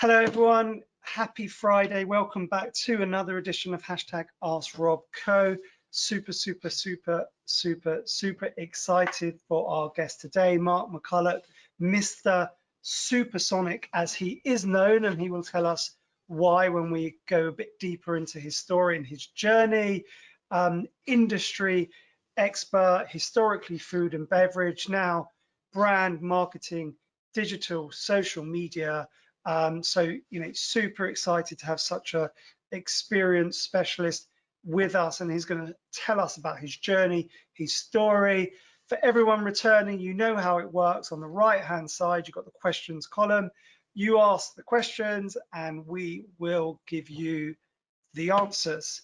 Hello everyone, happy Friday. Welcome back to another edition of #AskRobCo. Super excited for our guest today, Mark McCulloch, Mr. Supersonic as he is known, and he will tell us why when we go a bit deeper into his story and his journey. Industry expert, historically food and beverage, now brand marketing, digital, social media. So, super excited to have such a experienced specialist with us, and he's going to tell us about his journey, his story. For everyone returning, you know how it works. On the right-hand side, you've got the questions column. You ask the questions, and we will give you the answers.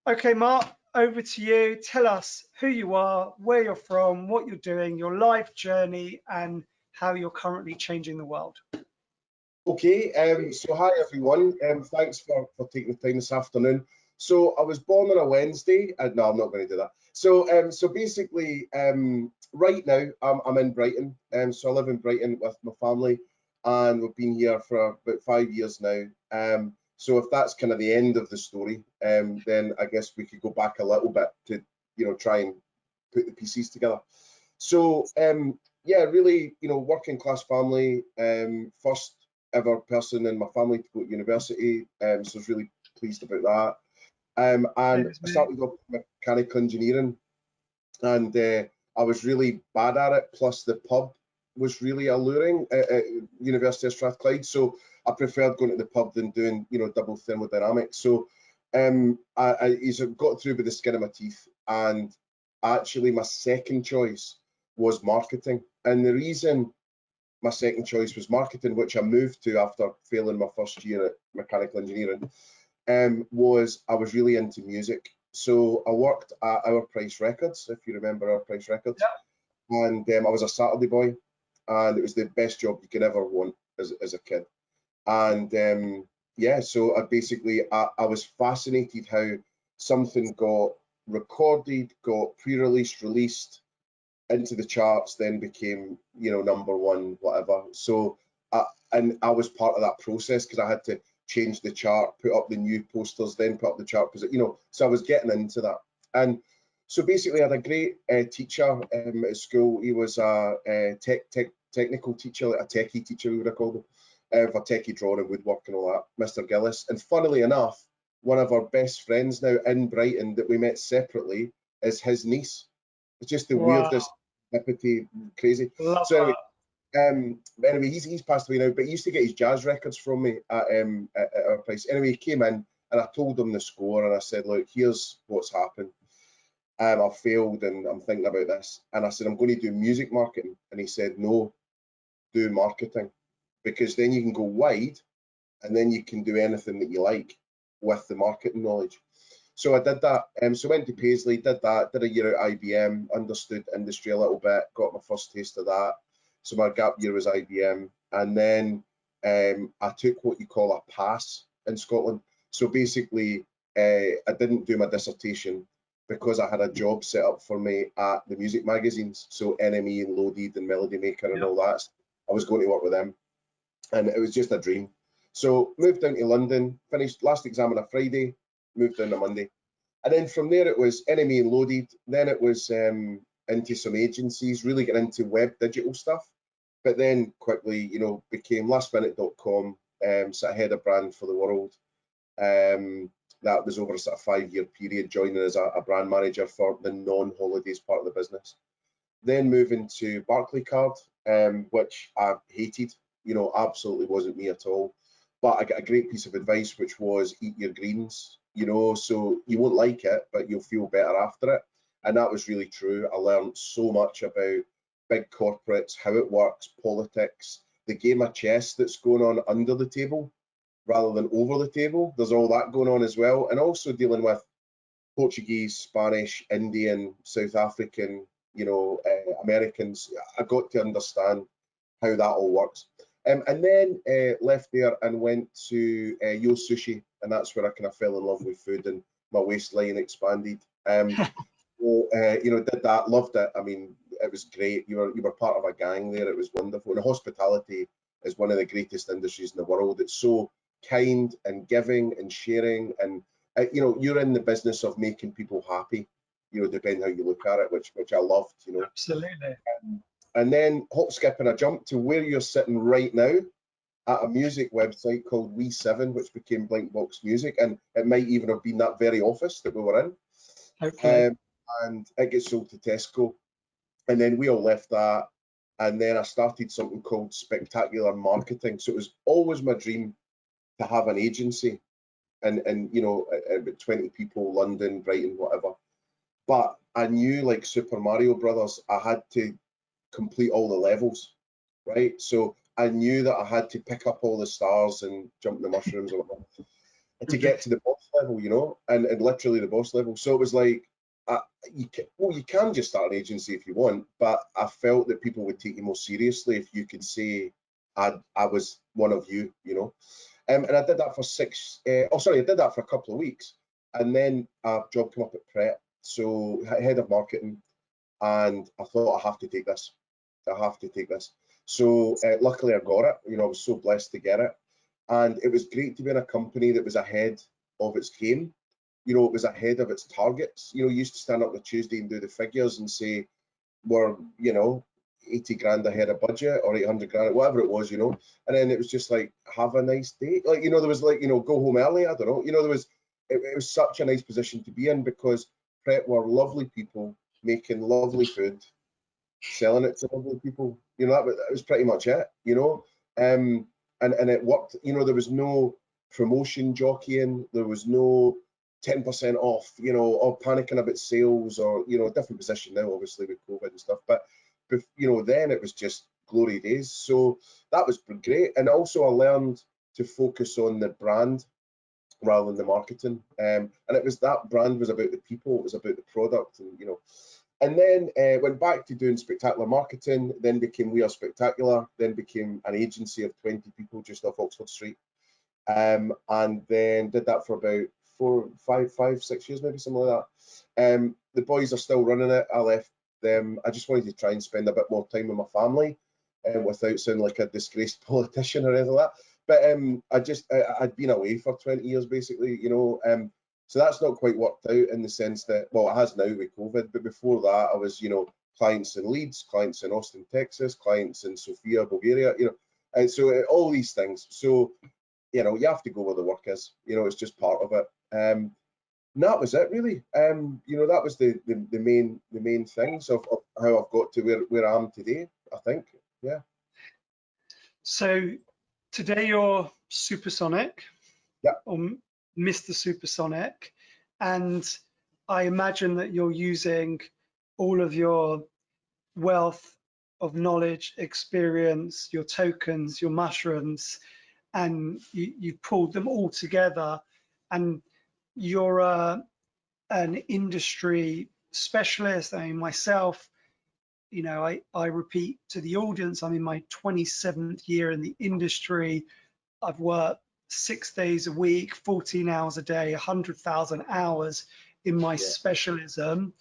Okay, Mark, over to you. Tell us who you are, where you're from, what you're doing, your life journey, and how you're currently changing the world. Okay, so hi everyone, thanks for taking the time this afternoon. So I was born on a Wednesday, no, I'm not going to do that. So basically, right now I'm in Brighton, so I live in Brighton with my family, and we've been here for about 5 years now. So if that's kind of the end of the story, then I guess we could go back a little bit to, try and put the pieces together. So yeah, really, working class family, first ever person in my family to go to university, so I was really pleased about that. And I started off mechanical engineering, and I was really bad at it, plus the pub was really alluring at University of Strathclyde, so I preferred going to the pub than doing double thermodynamics. So I got through with the skin of my teeth, and actually my second choice was marketing. And the reason my second choice was marketing, which I moved to after failing my first year at mechanical engineering, was I was really into music. So I worked at Our Price Records, if you remember Our Price Records. Yeah. And I was a Saturday boy, and it was the best job you could ever want as a kid. And yeah, so I was fascinated how something got recorded, got pre-released, released into the charts, then became number one, whatever. So I was part of that process because I had to change the chart, put up the new posters, then put up the chart, because so I was getting into that. And so basically I had a great teacher at school. He was a technical teacher, like a techie teacher we would have called him, for techie drawing and woodwork and all that, Mr. Gillis. And funnily enough, one of our best friends now in Brighton that we met separately is his niece. It's just the weirdest, hippity, crazy. Love so anyway, he's passed away now, but he used to get his jazz records from me at Our Price. Anyway, he came in and I told him the score, and I said, look, here's what's happened. I've failed and I'm thinking about this. And I said, I'm going to do music marketing. And he said, no, do marketing, because then you can go wide and then you can do anything that you like with the marketing knowledge. So I did that. So I went to Paisley, did that, did a year at IBM, understood industry a little bit, got my first taste of that. So my gap year was IBM. And then I took what you call a pass in Scotland. So basically, I didn't do my dissertation because I had a job set up for me at the music magazines. So NME and Loaded and Melody Maker and all that. I was going to work with them. And it was just a dream. So moved down to London, finished last exam on a Friday, moved down on a Monday. And then from there it was NME and Loaded. Then it was into some agencies, really getting into web digital stuff. But then quickly, became lastminute.com, sort of head of brand for the world. That was over a sort of 5-year period, joining as a brand manager for the non-holidays part of the business. Then moving to Barclaycard, which I hated, absolutely wasn't me at all. But I got a great piece of advice, which was eat your greens, so you won't like it, but you'll feel better after it. And that was really true. I learned so much about big corporates, how it works, politics, the game of chess that's going on under the table rather than over the table. There's all that going on as well. And also dealing with Portuguese, Spanish, Indian, South African, Americans. I got to understand how that all works. And then left there and went to Yo Sushi, and that's where I kind of fell in love with food and my waistline expanded. Did that, loved it. I mean, it was great. You were part of a gang there. It was wonderful. And the hospitality is one of the greatest industries in the world. It's so kind and giving and sharing, and you know, you're in the business of making people happy, you know, depending how you look at it, which I loved, you know. Absolutely. And then hop, skip, and a jump to where you're sitting right now at a music website called We7, which became Blank Box Music, and it might even have been that very office that we were in. Hopefully. And it gets sold to Tesco, and then we all left that, and then I started something called Spectacular Marketing. So it was always my dream to have an agency, and you know, about 20 people, London, Brighton, whatever. But I knew, like Super Mario Brothers, I had to complete all the levels, right? So I knew that I had to pick up all the stars and jump the mushrooms or whatever to get to the boss level, you know, and literally the boss level. So it was like, you can just start an agency if you want, but I felt that people would take you more seriously if you could say I was one of you, you know. And I did that for I did that for a couple of weeks, and then a job came up at Pret, so head of marketing, and I thought, I have to take this. I have to take this. So luckily I got it. You know, I was so blessed to get it, and it was great to be in a company that was ahead of its game. You know, it was ahead of its targets. You know, you used to stand up on Tuesday and do the figures and say, we're, you know, 80 grand ahead of budget or 800 grand, whatever it was, you know. And then it was just like, have a nice day. Like, you know, there was like, you know, go home early. I don't know. You know, there was, it was such a nice position to be in, because Pret were lovely people making lovely food, selling it to lovely people. You know, that was pretty much it, you know. And it worked. You know, there was no promotion jockeying. There was no 10% off, you know, or panicking about sales, or, you know, a different position now, obviously, with COVID and stuff. But, you know, then it was just glory days. So that was great. And also I learned to focus on the brand rather than the marketing. And it was, that brand was about the people, it was about the product, and, you know. And then went back to doing spectacular marketing, then became We Are Spectacular, then became an agency of 20 people just off Oxford Street. And then did that for about 6 years, maybe, something like that. The boys are still running it. I left them. I just wanted to try and spend a bit more time with my family, without sounding like a disgraced politician or anything like that. But I'd been away for 20 years, basically, you know. So that's not quite worked out, in the sense that, well, it has now with COVID, but before that I was, you know, clients in Leeds, clients in Austin, Texas, clients in Sofia, Bulgaria, you know, and so all these things. So, you know, you have to go where the work is, you know, it's just part of it. And that was it, really. You know, that was the main things of how I've got to where I am today, I think. Yeah. So today you're Supersonic, Yeah. or Mr. Supersonic, and I imagine that you're using all of your wealth of knowledge, experience, your tokens, your mushrooms, and you pulled them all together, and you're an industry specialist. I mean, myself, you know, I repeat to the audience, I'm in my 27th year in the industry. I've worked 6 days a week, 14 hours a day, 100,000 hours in my specialism.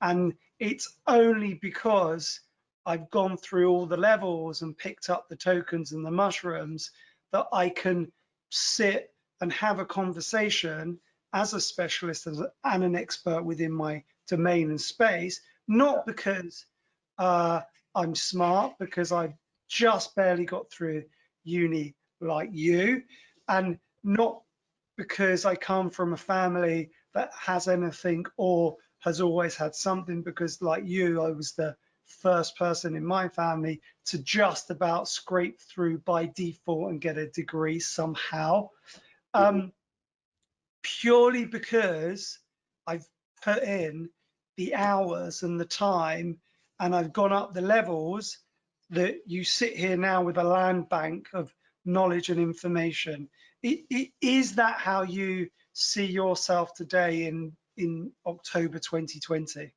And it's only because I've gone through all the levels and picked up the tokens and the mushrooms that I can sit and have a conversation as a specialist and an expert within my domain and space, not because I'm smart, because I've just barely got through uni like you, and not because I come from a family that has anything or has always had something, because like you, I was the first person in my family to just about scrape through by default and get a degree somehow. Purely because I've put in the hours and the time, and I've gone up the levels, that you sit here now with a land bank of knowledge and information. Is that how you see yourself today in October 2020?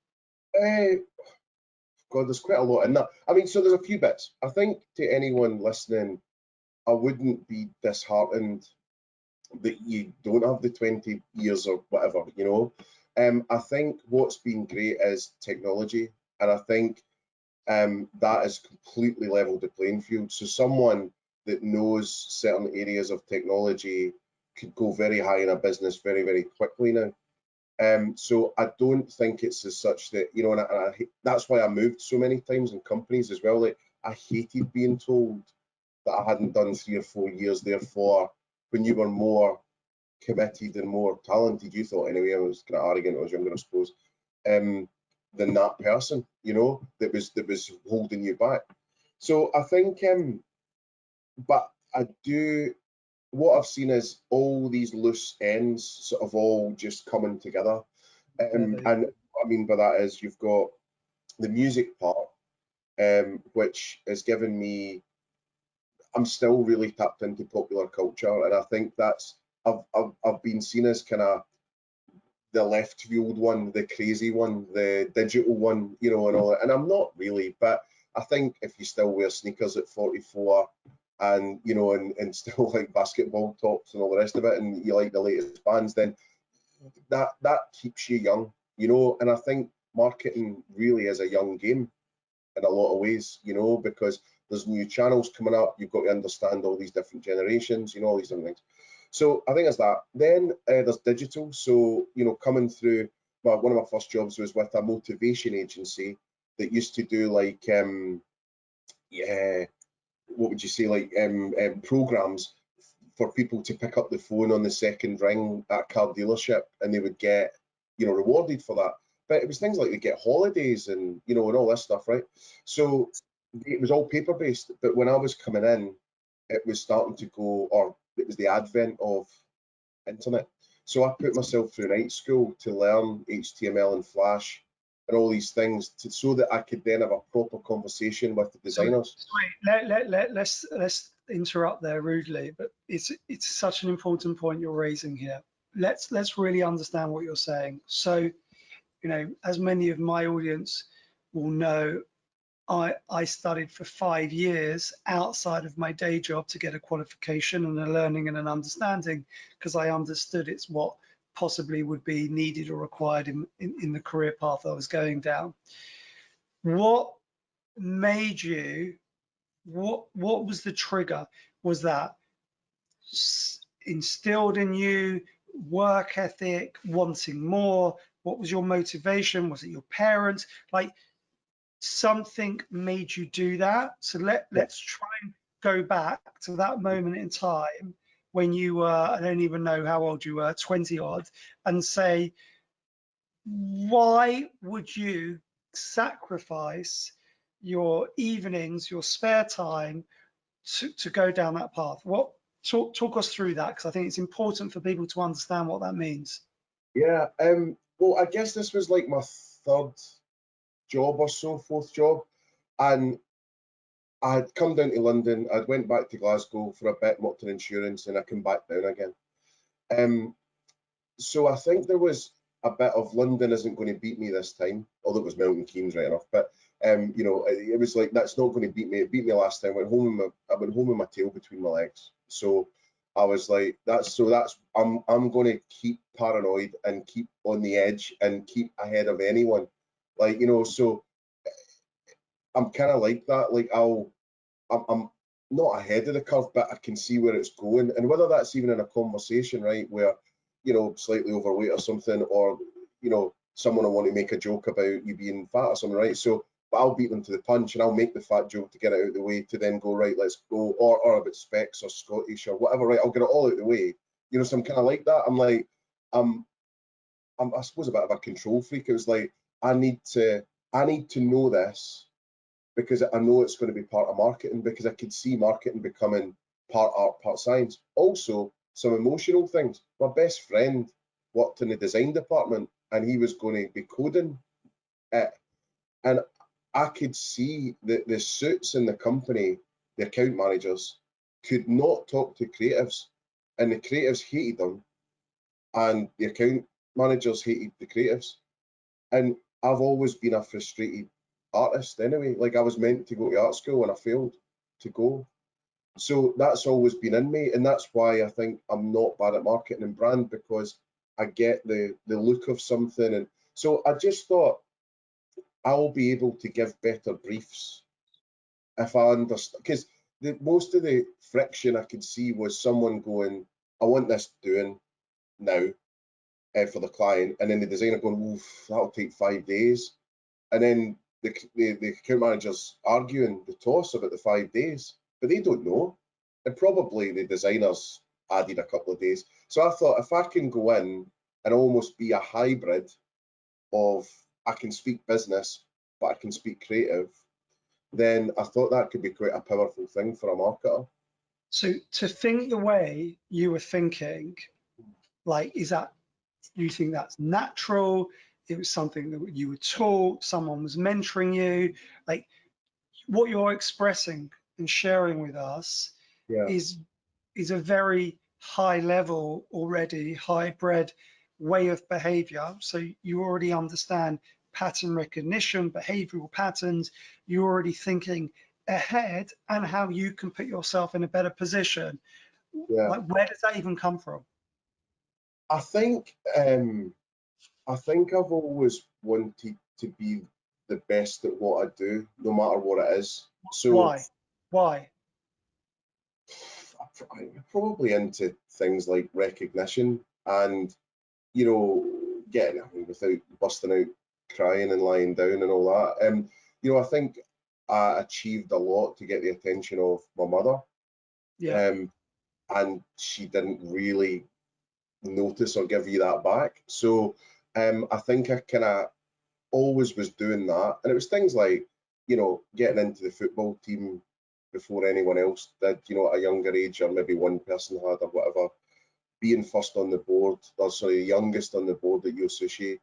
God, there's quite a lot in that. I mean, so there's a few bits. I think to anyone listening, I wouldn't be disheartened that you don't have the 20 years or whatever, you know. I think what's been great is technology, and I think that has completely leveled the playing field. So someone that knows certain areas of technology could go very high in a business very, very quickly now. So I don't think it's as such that, you know, and that's why I moved so many times in companies as well. Like, I hated being told that I hadn't done 3 or 4 years. Therefore, when you were more committed and more talented, you thought anyway, I was kind of arrogant, I was younger, I suppose, than that person, you know, that was holding you back. So I think, but I do, what I've seen is all these loose ends sort of all just coming together. And what I mean by that is you've got the music part, which has given me, I'm still really tapped into popular culture, and I think that's, I've been seen as kind of the left field one, the crazy one, the digital one, you know, and all that. And I'm not really, but I think if you still wear sneakers at 44 and, you know, and still like basketball tops and all the rest of it, and you like the latest bands, then that keeps you young, you know. And I think marketing really is a young game in a lot of ways, you know, because there's new channels coming up. You've got to understand all these different generations, you know, all these different things. So I think it's that. Then there's digital. So, you know, coming through, well, one of my first jobs was with a motivation agency that used to do like, yeah, what would you say, like programs for people to pick up the phone on the second ring at a car dealership, and they would get, you know, rewarded for that. But it was things like they get holidays and, you know, and all this stuff, right? So it was all paper based. But when I was coming in, it was starting to go, or it was the advent of internet. So I put myself through night school to learn HTML and Flash and all these things, so that I could then have a proper conversation with the designers. Let's interrupt there rudely, but it's such an important point you're raising here. Let's really understand what you're saying. So, you know, as many of my audience will know, I studied for 5 years outside of my day job to get a qualification and a learning and an understanding, because I understood it's what possibly would be needed or required in the career path I was going down. What made you, what was the trigger? Was that instilled in you, work ethic, wanting more? What was your motivation? Was it your parents? Like, something made you do that? So let's try and go back to that moment in time when you were, I don't even know how old you were, 20 odd, and say, why would you sacrifice your evenings, your spare time to go down that path? What, talk us through that, because I think it's important for people to understand what that means. Yeah, well, I guess this was like my third job or so, fourth job, and I had come down to London. I'd went back to Glasgow for a bit, worked in insurance, and I came back down again. So I think there was a bit of London isn't going to beat me this time, although it was Milton Keynes right enough. But you know, it was like, that's not going to beat me. It beat me last time. I went home with my tail between my legs. So I was like, I'm going to keep paranoid and keep on the edge and keep ahead of anyone. Like, you know, so I'm kind of like that. Like, I'm not ahead of the curve, but I can see where it's going. And whether that's even in a conversation, right, where, you know, slightly overweight or something, or, you know, someone will want to make a joke about you being fat or something, right? So, but I'll beat them to the punch, and I'll make the fat joke to get it out of the way, to then go, right, let's go, or about Specs or Scottish or whatever, right? I'll get it all out of the way. You know, so I'm kind of like that. I'm like, I'm I suppose a bit of a control freak. It was like, I need to know this, because I know it's going to be part of marketing, because I could see marketing becoming part art, part science. Also, some emotional things. My best friend worked in the design department, and he was going to be coding it. And I could see that the suits in the company, the account managers, could not talk to creatives, and the creatives hated them, and the account managers hated the creatives. And I've always been a frustrated artist anyway. Like, I was meant to go to art school and I failed to go. So that's always been in me, and that's why I think I'm not bad at marketing and brand, because I get the look of something. And so I just thought, I'll be able to give better briefs if I understand, because most of the friction I could see was someone going, I want this doing now for the client, and then the designer going, oof, that'll take 5 days, and then the account managers arguing the toss about the 5 days, but they don't know, and probably the designers added a couple of days. So I thought, if I can go in and almost be a hybrid of, I can speak business, but I can speak creative, then I thought that could be quite a powerful thing for a marketer. So to think the way you were thinking, like, is that, you think that's natural? It was something that you were taught, someone was mentoring you? Like, what you're expressing and sharing with us Yeah. is a very high level already, hybrid way of behavior. So you already understand pattern recognition, behavioral patterns. You're already thinking ahead and how you can put yourself in a better position. Yeah. Like, where does that even come from? I think I've always wanted to be the best at what I do, no matter what it is. So Why? I'm probably into things like recognition and, you know, getting, I mean, without busting out crying and lying down and all that. You know, I think I achieved a lot to get the attention of my mother. Yeah. And she didn't really notice or give you that back. So I think I kind of always was doing that. And it was things like, you know, getting into the football team before anyone else did, you know, at a younger age, or maybe one person had or whatever, being first on the board, or sorry, youngest on the board at Sushi,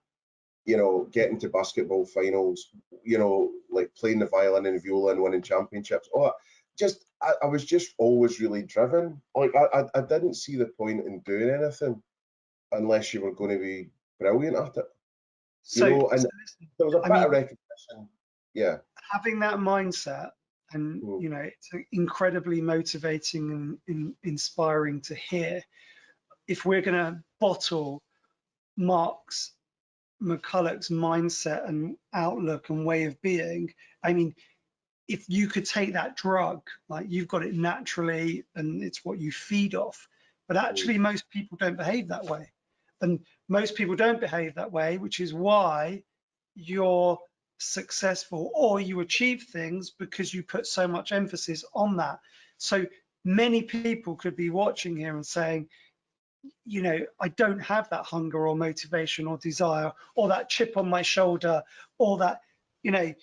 you know, getting to basketball finals, you know, like playing the violin and viola and winning championships. Oh, just I was just always really driven. Like I didn't see the point in doing anything unless you were going to be brilliant at it. You So, know, and listen, there was a I bit mean, of recognition. Yeah. having that mindset, and Mm. you know, it's incredibly motivating and inspiring to hear. If we're going to bottle Mark's McCulloch's mindset and outlook and way of being, I mean, if you could take that drug, like, you've got it naturally and it's what you feed off, but actually most people don't behave that way. And most people don't behave that way, which is why you're successful or you achieve things, because you put so much emphasis on that. So many people could be watching here and saying, you know, I don't have that hunger or motivation or desire or that chip on my shoulder or that, you know,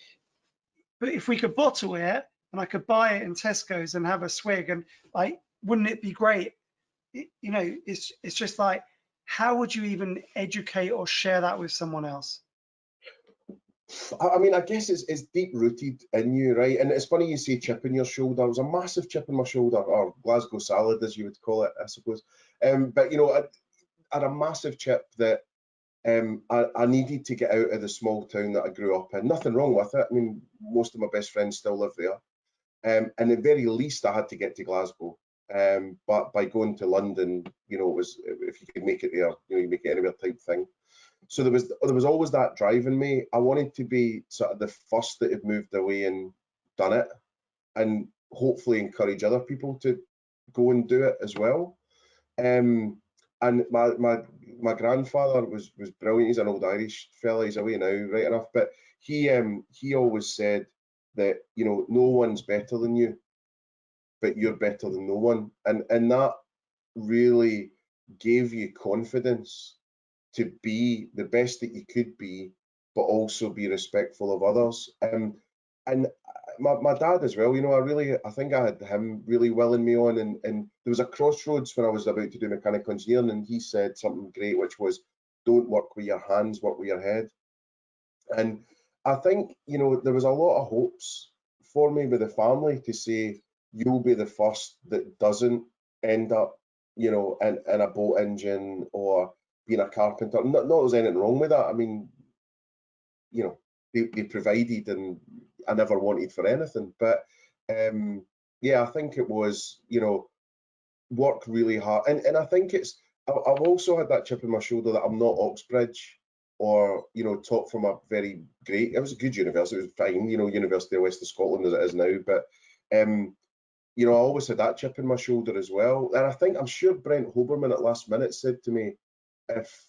but if we could bottle it and I could buy it in Tesco's and have a swig, and like, wouldn't it be great? You know, it's just like, how would you even educate or share that with someone else? I mean, I guess it's deep rooted in you, right? And it's funny you say chip in your shoulder. It was a massive chip in my shoulder, or Glasgow salad, as you would call it, I suppose. But you know, I had a massive chip that I needed to get out of the small town that I grew up in. Nothing wrong with it. I mean, most of my best friends still live there. And at the very least, I had to get to Glasgow. But by going to London, you know, it was, if you could make it there, you know, you make it anywhere type thing. So there was always that driving me. I wanted to be sort of the first that had moved away and done it, and hopefully encourage other people to go and do it as well. And my grandfather was brilliant. He's an old Irish fella. He's away now, right enough. But he always said that, you know, no one's better than you, but you're better than no one. And that really gave you confidence to be the best that you could be, but also be respectful of others. And my dad as well, you know, I think I had him really willing me on. And there was a crossroads when I was about to do mechanical engineering, and he said something great, which was, don't work with your hands, work with your head. And I think, you know, there was a lot of hopes for me with the family to say, you'll be the first that doesn't end up, you know, in a boat engine or being a carpenter. Not there's anything wrong with that. I mean, you know, they provided, and I never wanted for anything. But yeah, I think it was, you know, work really hard. And I think I've also had that chip in my shoulder that I'm not Oxbridge or, you know, taught from a very great, it was a good university, it was fine, you know, University of West of Scotland as it is now. But you know, I always had that chip in my shoulder as well. And I'm sure Brent Hoberman at last minute said to me, if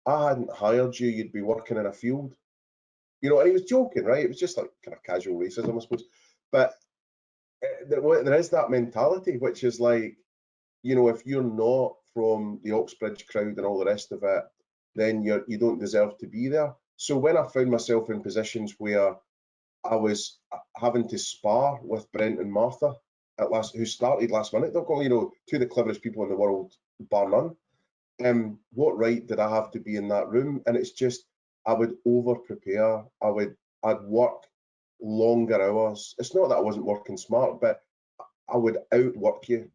I hadn't hired you, you'd be working in a field. You know, and he was joking, right? It was just like kind of casual racism, I suppose. But there is that mentality, which is like, you know, if you're not from the Oxbridge crowd and all the rest of it, then you don't deserve to be there. So when I found myself in positions where I was having to spar with Brent and Martha who started last minute, they're going, you know, two of the cleverest people in the world, bar none. What right did I have to be in that room? And it's just, I would over prepare. I'd work longer hours. It's not that I wasn't working smart, but I would outwork you,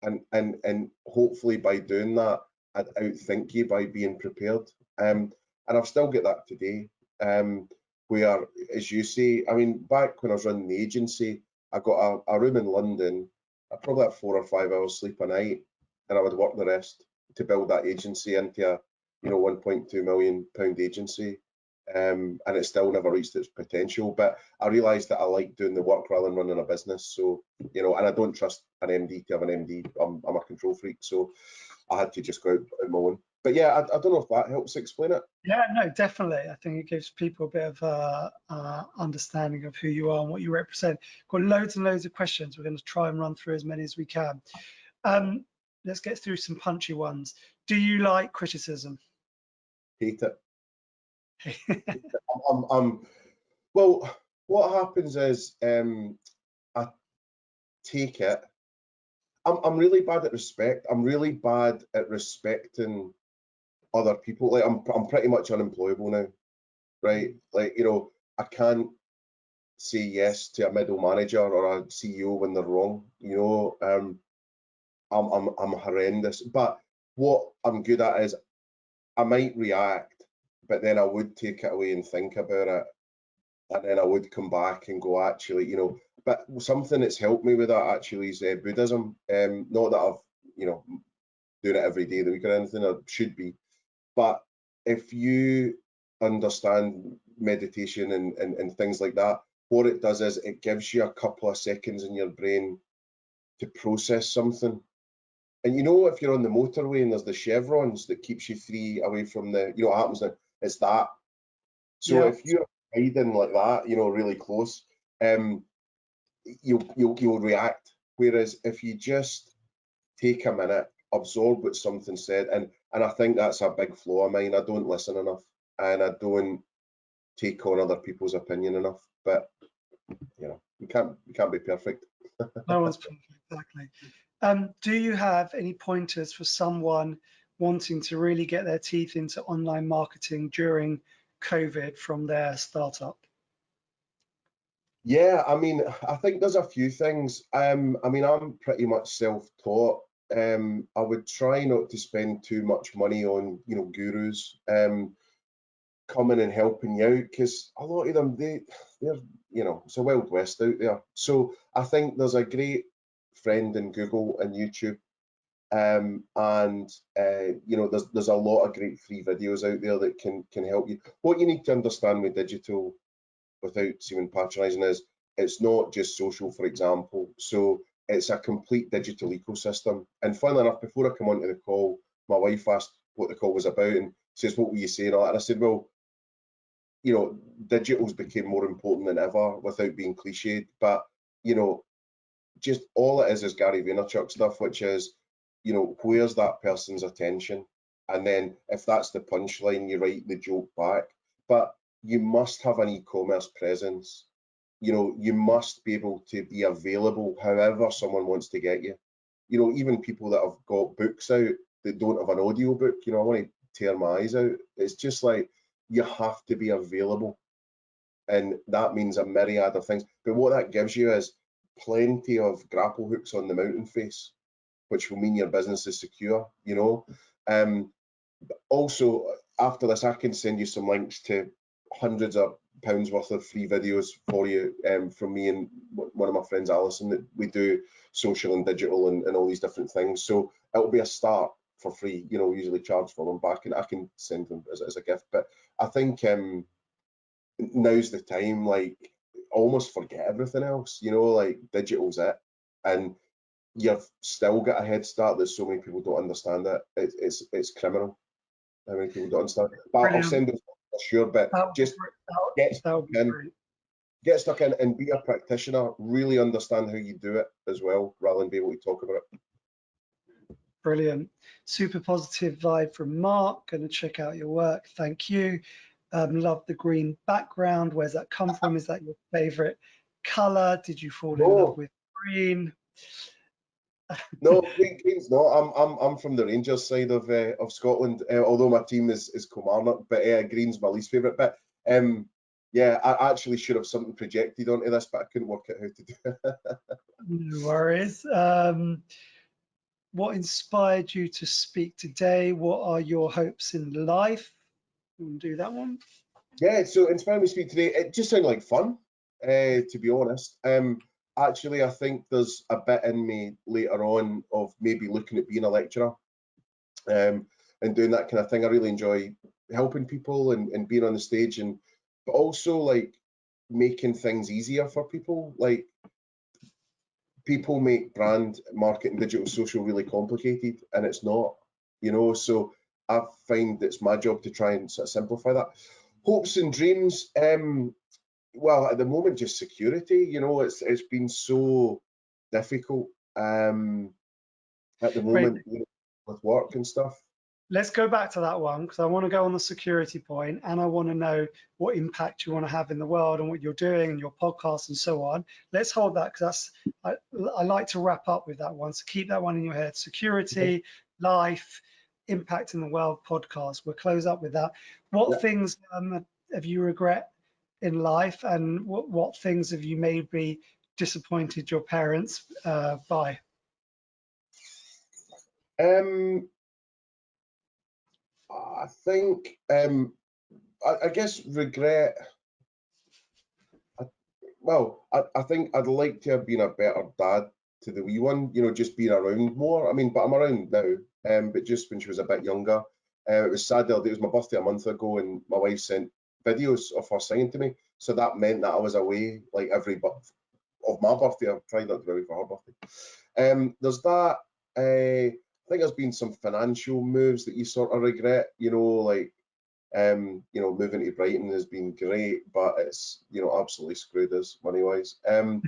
and hopefully by doing that, I'd outthink you by being prepared. And I've still got that today. Where, as you say, I mean, back when I was running the agency, I got a room in London. I probably had 4 or 5 hours sleep a night, and I would work the rest to build that agency into a, you know, £1.2 million agency. And it still never reached its potential. But I realised that I like doing the work rather than running a business. So, you know, and I don't trust an MD to have an MD. I'm a control freak, so I had to just go out on my own. But yeah, I don't know if that helps explain it. Yeah, no, definitely. I think it gives people a bit of understanding of who you are and what you represent. Got loads and loads of questions. We're going to try and run through as many as we can. Let's get through some punchy ones. Do you like criticism? Hate it. Well, what happens is I take it. I'm really bad at respect. I'm really bad at respecting other people. Like I'm pretty much unemployable now, right? Like, you know, I can't say yes to a middle manager or a CEO when they're wrong. You know, I'm horrendous. But what I'm good at is I might react, but then I would take it away and think about it, and then I would come back and go, actually, you know. But something that's helped me with that actually is Buddhism. Not that I've, you know, doing it every day of the week or anything. I should be, but if you understand meditation and things like that, what it does is it gives you a couple of seconds in your brain to process something. And you know, if you're on the motorway and there's the chevrons that keeps you free away from the, you know what happens now, it's that. So Yeah. if you're riding like that, you know, really close, you'll react. Whereas if you just take a minute, absorb what something said, and I think that's a big flaw of mine. I don't listen enough, and I don't take on other people's opinion enough. But you know, you can't be perfect. No one's perfect, exactly. Do you have any pointers for someone wanting to really get their teeth into online marketing during COVID from their startup? Yeah, I mean, I think there's a few things. I mean, I'm pretty much self-taught. I would try not to spend too much money on, you know, gurus coming and helping you out, because a lot of them, they're, you know, it's a wild west out there. So I think there's a great friend in Google and YouTube, and you know, there's a lot of great free videos out there that can help you. What you need to understand with digital, without seeming patronising, is it's not just social, for example. So it's a complete digital ecosystem. And funnily enough, before I come onto the call, my wife asked what the call was about and says, "What were you saying?" And I said, "Well, you know, digital's became more important than ever," without being cliched. But you know, just all it is Gary Vaynerchuk stuff, which is, you know, where's that person's attention? And then if that's the punchline, you write the joke back. But you must have an e-commerce presence. You know, you must be able to be available however someone wants to get you. You know, even people that have got books out that don't have an audio book, you know, I want to tear my eyes out. It's just like, you have to be available. And that means a myriad of things. But what that gives you is plenty of grapple hooks on the mountain face, which will mean your business is secure, you know. Also, after this, I can send you some links to hundreds of pounds worth of free videos for you, from me and one of my friends, Alison, that we do social and digital and all these different things. So it'll be a start for free. You know, we usually charge for them back, and I can send them as a gift. But I think now's the time, like, almost forget everything else, you know, like digital's it. and you've still got a head start that so many people don't understand it. It's criminal how many people don't understand it. But I'll Brilliant. send them for sure. But just get That would stuck be in, great. get stuck in, and be a practitioner. Really understand how you do it as well, rather than be able to talk about it. Brilliant. Super positive vibe from Mark. Going to check out your work. Thank you. Love the green background. Where's that come from? Is that your favorite color? Did you fall in love with green? No, green's not. I'm from the Rangers side of Scotland. Although my team is Kilmarnock, but green's my least favourite. But yeah, I actually should have something projected onto this, but I couldn't work out how to do it. No worries. What inspired you to speak today? What are your hopes in life? We'll do that one. Yeah, so inspired me to speak today. It just sounded like fun, to be honest. Actually, I think there's a bit in me later on of maybe looking at being a lecturer, and doing that kind of thing. I really enjoy helping people and being on the stage, and but also like making things easier for people. Like, people make brand marketing, digital, social really complicated, and it's not, you know. So I find it's my job to try and sort of simplify that. Hopes and dreams. Well, at the moment, just security. You know, it's been so difficult at the Great. moment, you know, with work and stuff. Let's go back to that one, because I want to go on the security point, and I want to know what impact you want to have in the world and what you're doing and your podcast and so on. Let's hold that, because I like to wrap up with that one. So keep that one in your head. Security, life, impact in the world, podcast. We'll close up with that. What things have you regret in life, and what things have you maybe disappointed your parents by? I think, I guess regret. I think I'd like to have been a better dad to the wee one. You know, just being around more. I mean, but I'm around now. But just when she was a bit younger, it was sad the other day. It was my birthday a month ago, and my wife sent videos of her singing to me. So that meant that I was away like every of my birthday. I've tried not to be away for her birthday. There's that. I think there's been some financial moves that you sort of regret. You know, like you know, moving to Brighton has been great, but it's, you know, absolutely screwed us money wise. I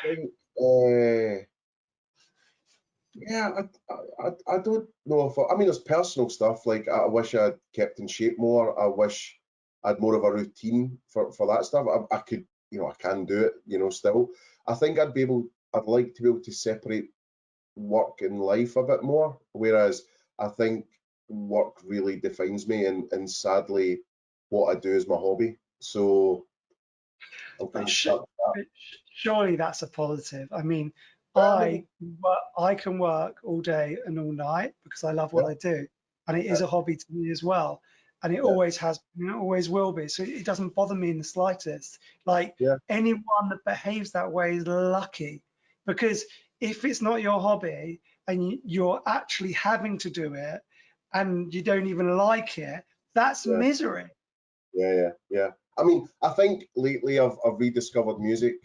think, yeah, I don't know if I mean, there's personal stuff like I wish I'd kept in shape more. I wish I'd more of a routine for that stuff. I could, you know, I can do it, you know, still. I think I'd like to be able to separate work and life a bit more, whereas I think work really defines me, and sadly what I do is my hobby. So I'm kind of stuck with that. Surely that's a positive. I mean, Well, I can work all day and all night because I love what yeah, I do, and it yeah, is a hobby to me as well, and it yeah, always has been, it always will be. So it doesn't bother me in the slightest. Like, yeah, anyone that behaves that way is lucky, because if it's not your hobby and you're actually having to do it and you don't even like it, that's yeah, misery. yeah. I mean, I think lately I've rediscovered music.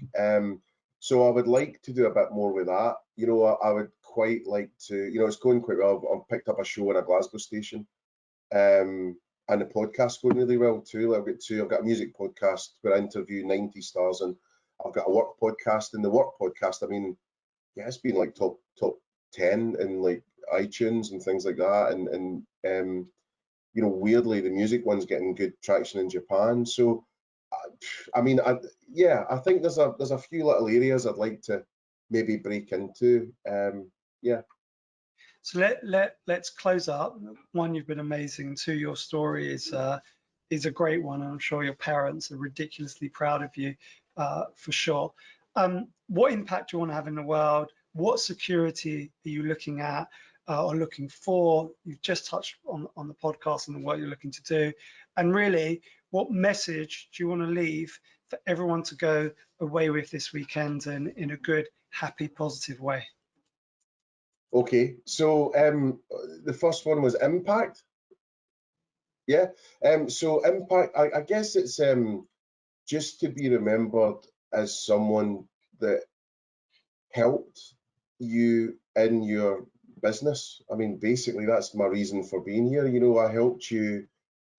So I would like to do a bit more with that. You know, I would quite like to, you know, it's going quite well. I've picked up a show in a Glasgow station. And the podcast's going really well too. I've got a music podcast where I interview 90 stars, and I've got a work podcast. And the work podcast, I mean, yeah, it's been like top 10 in like iTunes and things like that. And you know, weirdly, the music one's getting good traction in Japan. So I mean, I think there's a few little areas I'd like to maybe break into. Yeah. So let's close up. One, you've been amazing. Two, your story is a great one. I'm sure your parents are ridiculously proud of you, for sure. What impact do you want to have in the world? What security are you looking at or looking for? You've just touched on the podcast and the work you're looking to do. And really, what message do you want to leave for everyone to go away with this weekend and in a good, happy, positive way? Okay. So the first one was impact. Yeah. So impact. I guess it's just to be remembered as someone that helped you in your business. I mean, basically, that's my reason for being here. You know, I helped you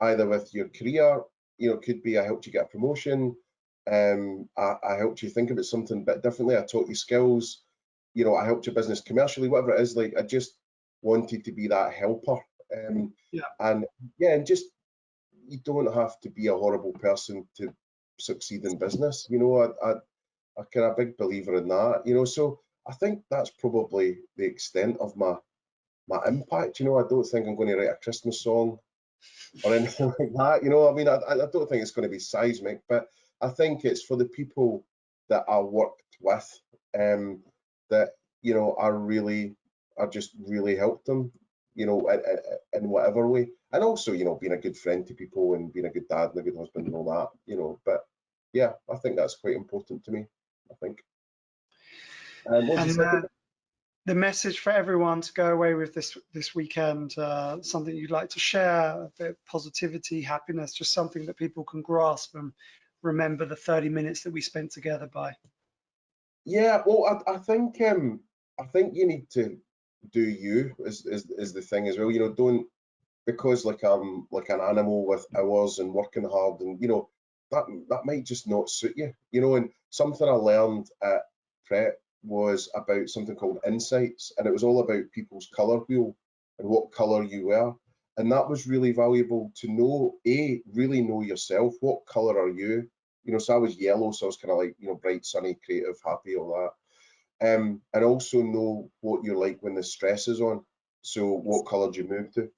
either with your career, you know, could be I helped you get a promotion. I helped you think about something a bit differently. I taught you skills. You know, I helped your business commercially, whatever it is. Like, I just wanted to be that helper. Yeah. And yeah, and just, you don't have to be a horrible person to succeed in business. You know, I kind of big believer in that. You know, so I think that's probably the extent of my impact. You know, I don't think I'm going to write a Christmas song or anything like that. You know, I mean, I don't think it's going to be seismic, but I think it's for the people that I worked with, that, you know, I just really helped them, you know, in whatever way. And also, you know, being a good friend to people and being a good dad and a good husband and all that, you know. But yeah, I think that's quite important to me, I think. What was the second? The message for everyone to go away with this weekend, something you'd like to share, a bit of positivity, happiness, just something that people can grasp and remember the 30 minutes that we spent together by. Yeah, well, I think you need to do you is the thing as well. You know, don't, because like I'm like an animal with hours and working hard, and you know, that might just not suit you. You know, and something I learned at Pret was about something called insights, and it was all about people's colour wheel and what colour you were. And that was really valuable to know, really know yourself. What colour are you? You know, so I was yellow, so I was kind of like, you know, bright, sunny, creative, happy, all that. And also know what you're like when the stress is on. So what colour do you move to?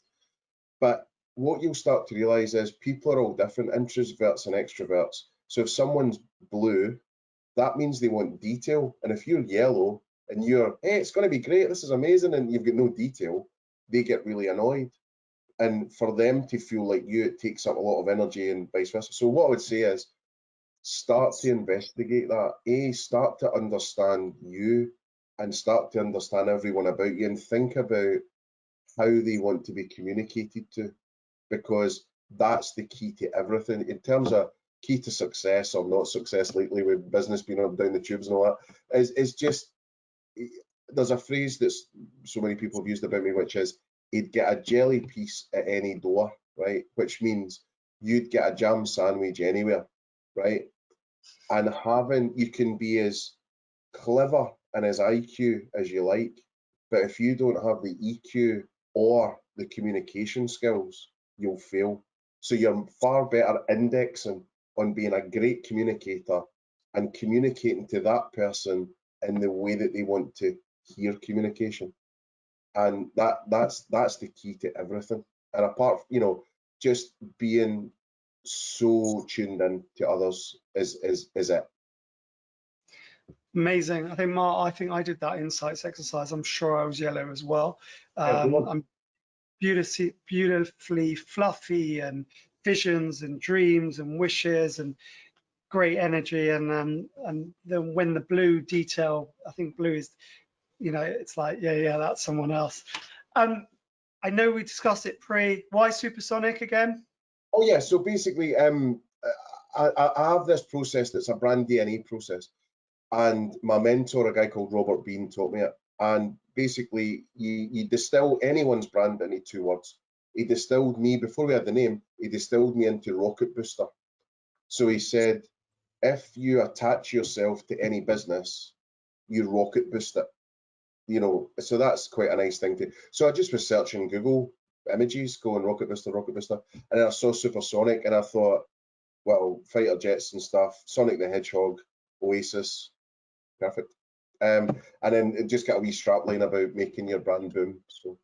But what you'll start to realise is people are all different, introverts and extroverts. So if someone's blue, that means they want detail. And if you're yellow and you're, hey, it's going to be great, this is amazing, and you've got no detail, they get really annoyed. And for them to feel like you, it takes up a lot of energy and vice versa. So what I would say is start to investigate that. Start to understand you and start to understand everyone about you and think about how they want to be communicated to, because that's the key to everything. In terms of key to success or not success lately with business being up down the tubes and all that, is just, there's a phrase that so many people have used about me, which is, he'd get a jelly piece at any door, right? Which means you'd get a jam sandwich anywhere, right? And you can be as clever and as IQ as you like, but if you don't have the EQ or the communication skills, you'll fail. So you're far better indexing on being a great communicator and communicating to that person in the way that they want to hear communication. And that's the key to everything. And apart, you know, just being so tuned in to others is it. Amazing. I think, Mark, I think I did that insights exercise. I'm sure I was yellow as well. Yeah, I'm beautifully fluffy, and visions and dreams and wishes and great energy. And then when the blue detail, I think blue is, you know, it's like, yeah, that's someone else. I know we discussed it why Supersonic again? Oh yeah, so basically, I have this process that's a brand DNA process, and my mentor, a guy called Robert Bean, taught me it. And basically, you distill anyone's brand into 2 words. He distilled me, before we had the name, he distilled me into rocket booster. So he said, if you attach yourself to any business, you rocket boost it. You know, so that's quite a nice thing to. So I just was searching Google images, going rocket booster, and then I saw Supersonic, and I thought, well, fighter jets and stuff, Sonic the Hedgehog, Oasis, perfect. And then it just got a wee strap line about making your brand boom. So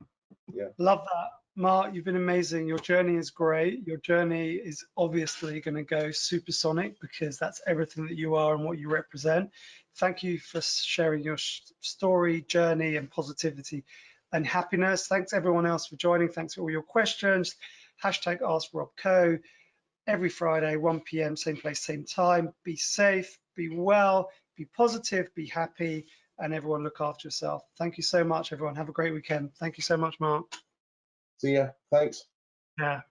yeah. Love that. Mark, you've been amazing. Your journey is great. Your journey is obviously going to go supersonic, because that's everything that you are and what you represent. Thank you for sharing your story, journey, and positivity and happiness. Thanks everyone else for joining. Thanks for all your questions. #AskRobCo. Every Friday, 1 p.m, same place, same time. Be safe, be well, be positive, be happy, and everyone look after yourself. Thank you so much, everyone. Have a great weekend. Thank you so much, Mark. See ya. Thanks. Yeah.